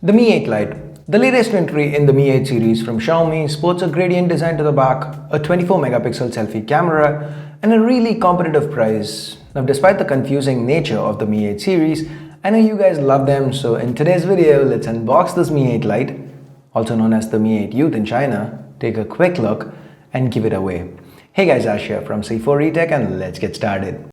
The Mi 8 Lite. The latest entry in the Mi 8 series from Xiaomi sports a gradient design to the back, a 24 megapixel selfie camera, and a really competitive price. Now, despite the confusing nature of the Mi 8 series, I know you guys love them, so in today's video, let's unbox this Mi 8 Lite, also known as the Mi 8 Youth in China, take a quick look, and give it away. Hey guys, Ash here from C4eTech, and let's get started.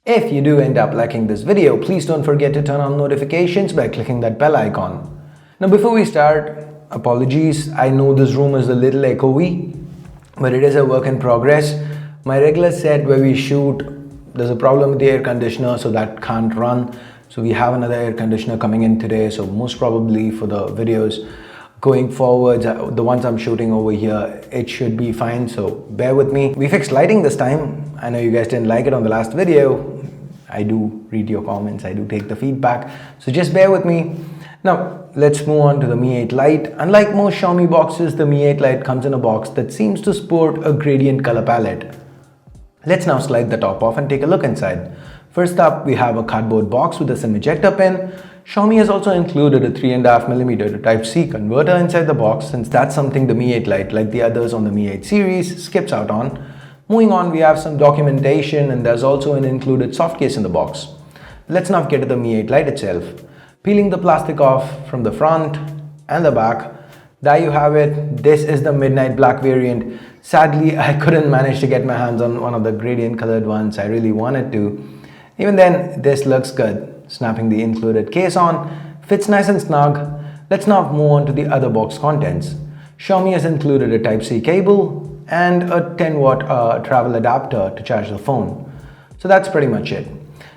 If you do end up liking this video, please don't forget to turn on notifications by clicking that bell icon. Now before we start, apologies, I know this room is a little echoey, but it is a work in progress. My regular set where we shoot, there's a problem with the air conditioner, so that can't run. So we have another air conditioner coming in today, so most probably for the videos going forward, the ones I'm shooting over here, it should be fine, so bear with me. We fixed lighting this time. I know you guys didn't like it on the last video. I do read your comments, I do take the feedback, so just bear with me. Now, let's move on to the Mi 8 Lite. Unlike most Xiaomi boxes, the Mi 8 Lite comes in a box that seems to sport a gradient color palette. Let's now slide the top off and take a look inside. First up, we have a cardboard box with a SIM ejector pin. Xiaomi has also included a 3.5mm to Type-C converter inside the box, since that's something the Mi 8 Lite, like the others on the Mi 8 series, skips out on. Moving on, we have some documentation, and there's also an included soft case in the box. Let's now get to the Mi 8 Lite itself. Peeling the plastic off from the front and the back, there you have it. This is the midnight black variant. Sadly, I couldn't manage to get my hands on one of the gradient colored ones. I really wanted to. Even then, this looks good. Snapping the included case on, fits nice and snug. Let's now move on to the other box contents. Xiaomi has included a Type-C cable and a 10-watt travel adapter to charge the phone. So that's pretty much it.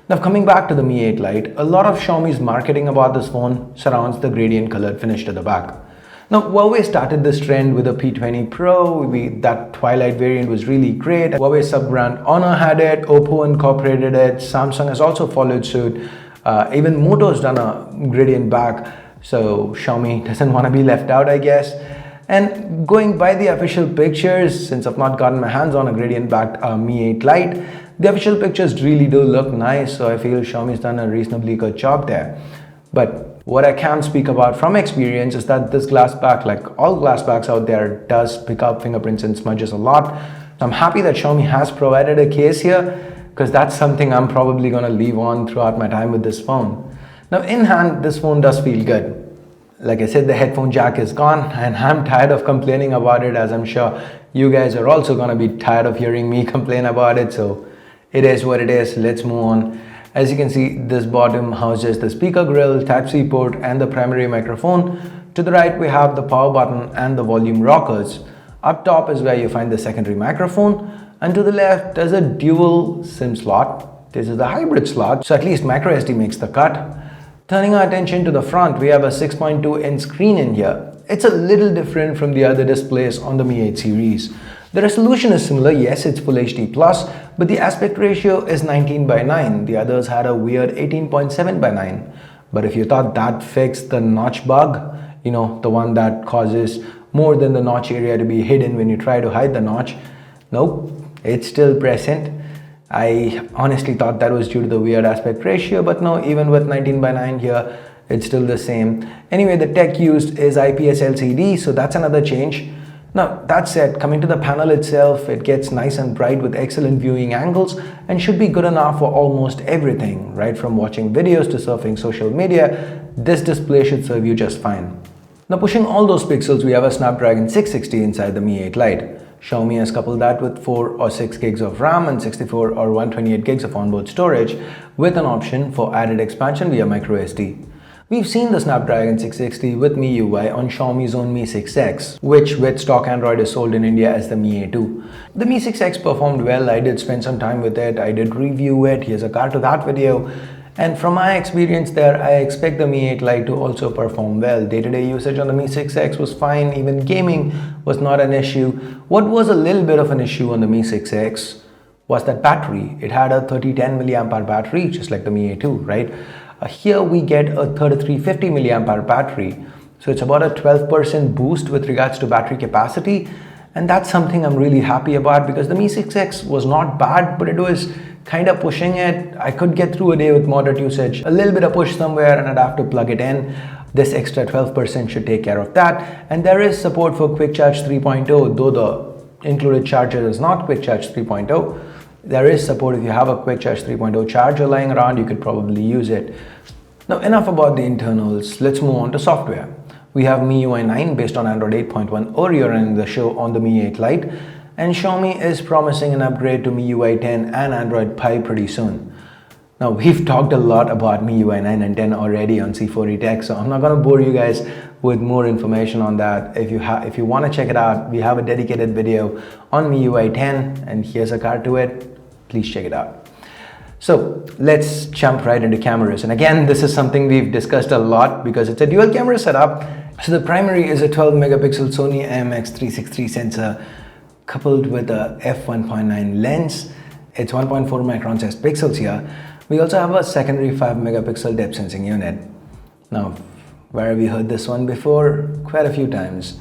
Now coming back to the Mi 8 Lite, a lot of Xiaomi's marketing about this phone surrounds the gradient colored finish to the back. Now Huawei started this trend with the P20 Pro. That Twilight variant was really great. Huawei sub-brand Honor had it, Oppo incorporated it, Samsung has also followed suit. Even Moto's done a gradient back, so Xiaomi doesn't want to be left out, I guess. And going by the official pictures, since I've not gotten my hands on a gradient backed Mi 8 Lite, the official pictures really do look nice, so I feel Xiaomi's done a reasonably good job there. But what I can speak about from experience is that this glass back, like all glass backs out there, does pick up fingerprints and smudges a lot. So I'm happy that Xiaomi has provided a case here, because that's something I'm probably going to leave on throughout my time with this phone. Now in hand, this phone does feel good. Like I said, the headphone jack is gone, and I'm tired of complaining about it, as I'm sure you guys are also going to be tired of hearing me complain about it. So it is what it is. Let's move on. As you can see, this bottom houses the speaker grill, Type-C port, and the primary microphone. To the right, we have the power button and the volume rockers. Up top is where you find the secondary microphone, and to the left, there's a dual SIM slot. This is the hybrid slot, so at least microSD makes the cut. Turning our attention to the front, we have a 6.2-inch screen in here. It's a little different from the other displays on the Mi 8 series. The resolution is similar, yes, it's Full HD+, but the aspect ratio is 19:9. The others had a weird 18.7:9. But if you thought that fixed the notch bug, you know, the one that causes more than the notch area to be hidden when you try to hide the notch, nope, it's still present. I honestly thought that was due to the weird aspect ratio, but no, even with 19:9 here, it's still the same. Anyway, the tech used is IPS LCD, so that's another change. Now, that said, coming to the panel itself, it gets nice and bright with excellent viewing angles and should be good enough for almost everything, right from watching videos to surfing social media. This display should serve you just fine. Now, pushing all those pixels, we have a Snapdragon 660 inside the Mi 8 Lite. Xiaomi has coupled that with 4 or 6 gigs of RAM and 64 or 128 gigs of onboard storage, with an option for added expansion via microSD. We've seen the Snapdragon 660 with MIUI on Xiaomi's own Mi 6X, which with stock Android is sold in India as the Mi A2. The Mi 6X performed well. I did spend some time with it. I did review it. Here's a card to that video. And from my experience there, I expect the Mi 8 Lite to also perform well. Day-to-day usage on the Mi 6X was fine. Even gaming was not an issue. What was a little bit of an issue on the Mi 6X was that battery. It had a 3010 mAh battery, just like the Mi A2, right? Here we get a 3350 mAh battery. So it's about a 12% boost with regards to battery capacity. And that's something I'm really happy about, because the Mi 6X was not bad, but it was kind of pushing it. I could get through a day with moderate usage, a little bit of push somewhere, and I'd have to plug it in. This extra 12% should take care of that. And there is support for Quick Charge 3.0, though the included charger is not Quick Charge 3.0. There is support. If you have a Quick Charge 3.0 charger lying around, you could probably use it. Now, enough about the internals. Let's move on to software. We have MIUI 9 based on Android 8.1 Oreo running the show on the Mi 8 Lite, and Xiaomi is promising an upgrade to MIUI 10 and Android Pie pretty soon. Now, we've talked a lot about MIUI 9 and 10 already on C4E Tech, so I'm not going to bore you guys with more information on that. If you want to check it out, we have a dedicated video on MIUI 10, and here's a card to it. Please check it out. So let's jump right into cameras. And again, this is something we've discussed a lot because it's a dual camera setup. So the primary is a 12 megapixel Sony IMX363 sensor coupled with a f1.9 lens. It's 1.4 micron sized pixels here. We also have a secondary 5 megapixel depth sensing unit. Now, where have you heard this one before? Quite a few times.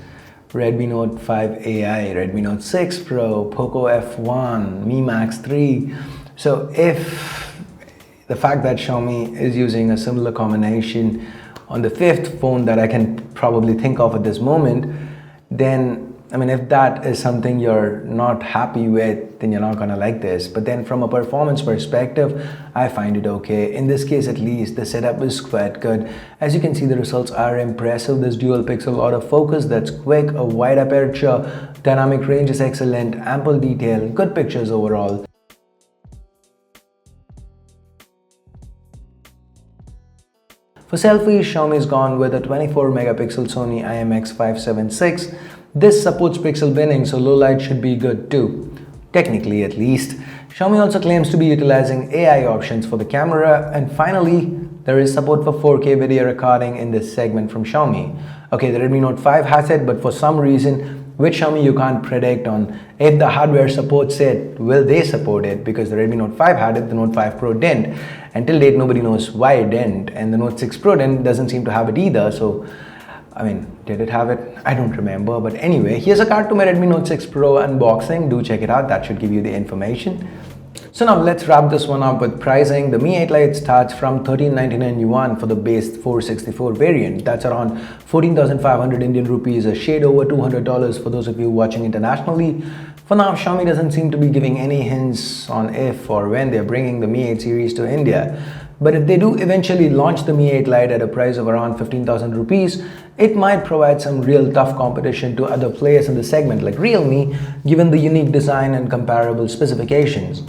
Redmi Note 5 AI, Redmi Note 6 Pro, Poco F1, Mi Max 3. So if the fact that Xiaomi is using a similar combination on the fifth phone that I can probably think of at this moment, then I mean, if that is something you're not happy with, then you're not gonna like this. But then from a performance perspective, I find it okay. In this case, at least, the setup is quite good. As you can see, the results are impressive. This dual pixel autofocus that's quick, a wide aperture, dynamic range is excellent, ample detail, good pictures overall. For selfies, Xiaomi's gone with a 24 megapixel Sony IMX576. This supports pixel binning, so low light should be good too, technically at least. Xiaomi also claims to be utilizing AI options for the camera. And finally, there is support for 4K video recording in this segment from Xiaomi. Okay, the Redmi Note 5 has it, but for some reason, with Xiaomi you can't predict on if the hardware supports it, will they support it? Because the Redmi Note 5 had it, the Note 5 Pro didn't. Until date, nobody knows why it didn't, and the Note 6 Pro doesn't seem to have it either. So I mean, did it have it? I don't remember. But anyway, here's a card to my Redmi Note 6 Pro unboxing. Do check it out. That should give you the information. So now let's wrap this one up with pricing. The Mi 8 Lite starts from 1399 yuan for the base 464 variant. That's around 14,500 Indian rupees, a shade over $200 for those of you watching internationally. For now, Xiaomi doesn't seem to be giving any hints on if or when they're bringing the Mi 8 series to India. But if they do eventually launch the Mi 8 Lite at a price of around 15,000 rupees, it might provide some real tough competition to other players in the segment like Realme, given the unique design and comparable specifications.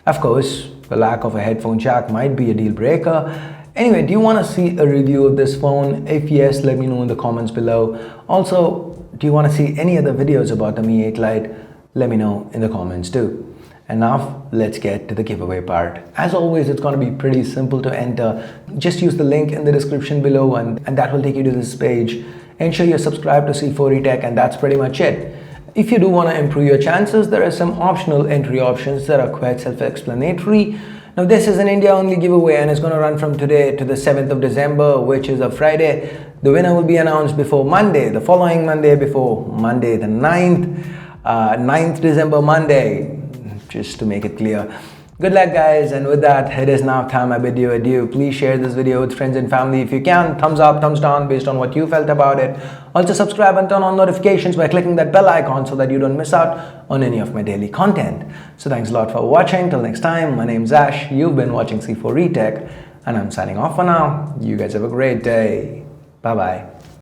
Of course, the lack of a headphone jack might be a deal breaker. Anyway, do you want to see a review of this phone? If yes, let me know in the comments below. Also, do you want to see any other videos about the Mi 8 Lite? Let me know in the comments too. And now let's get to the giveaway part. As always, it's going to be pretty simple to enter. Just use the link in the description below and that will take you to this page. Ensure you're subscribed to C4E Tech, and that's pretty much it. If you do want to improve your chances, there are some optional entry options that are quite self-explanatory. Now, this is an India-only giveaway and it's going to run from today to the 7th of December, which is a Friday. The winner will be announced before Monday, the following Monday before Monday the 9th December Monday. Just to make it clear. Good luck, guys, and with that, it is now time I bid you adieu. Please share this video with friends and family if you can. Thumbs up, thumbs down based on what you felt about it. Also subscribe and turn on notifications by clicking that bell icon so that you don't miss out on any of my daily content. So thanks a lot for watching. Till next time, my name's Ash. You've been watching C4E Tech, and I'm signing off for now. You guys have a great day. Bye-bye.